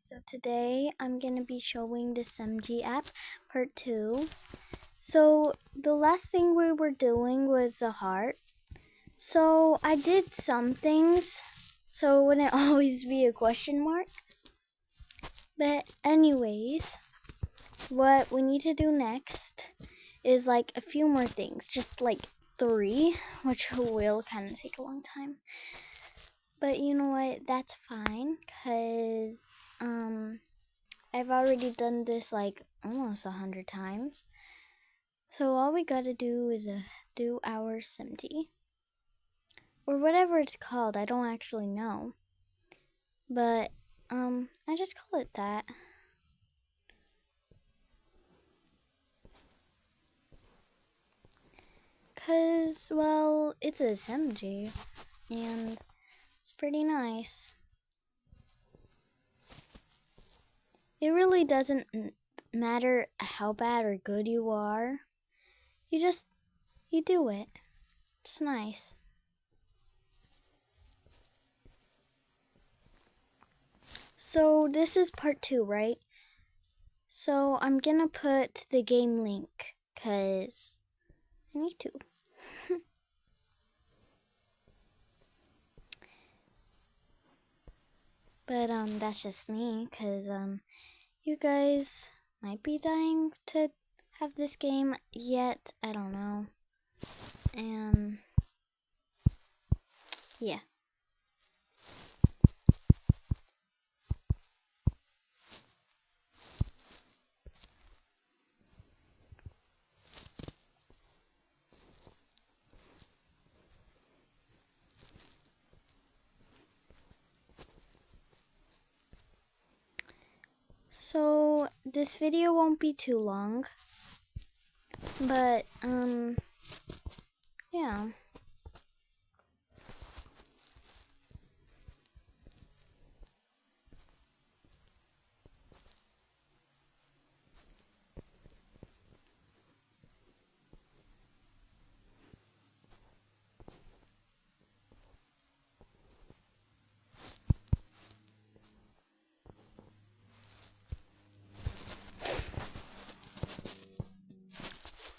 So today I'm gonna be showing the Shimjei app part 2. So the last thing we were doing was a heart. So I did some things so it wouldn't always be a question mark. But anyways, what we need to do next is like a few more things, just like 3, which will kind of take a long time. But you know what, that's fine, cause I've already done this like almost 100 times. So all we gotta do is do our Shimjei. Or whatever it's called, I don't actually know. But I just call it that. Cause well, it's a Shimjei and it's pretty nice. It really doesn't matter how bad or good you are. You do it. It's nice. So this is part 2, right? So I'm gonna put the game link, cause I need to. But that's just me, cause you guys might be dying to have this game yet. I don't know. And yeah. So this video won't be too long, but yeah.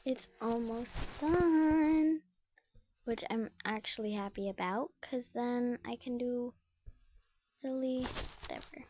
It's almost done, which I'm actually happy about, cause then I can do really whatever.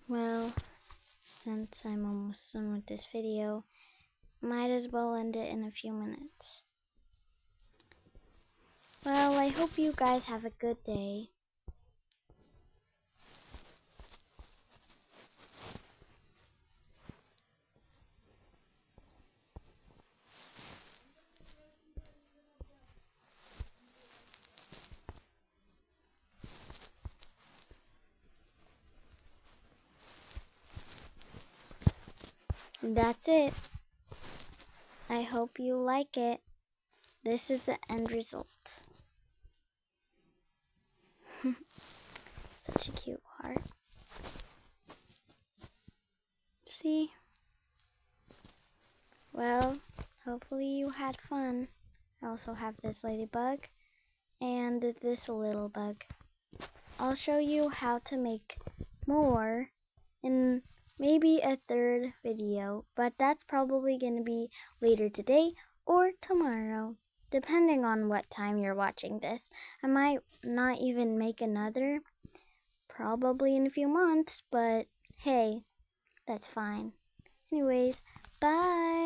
Well, since I'm almost done with this video, might as well end it in a few minutes. Well, I hope you guys have a good day. That's it. I hope you like it. This is the end result. Such a cute heart. See? Well, hopefully you had fun. I also have this ladybug and this little bug. I'll show you how to make more in maybe a 3rd video, but that's probably going to be later today or tomorrow, depending on what time you're watching this. I might not even make another, probably in a few months, but hey, that's fine. Anyways, bye.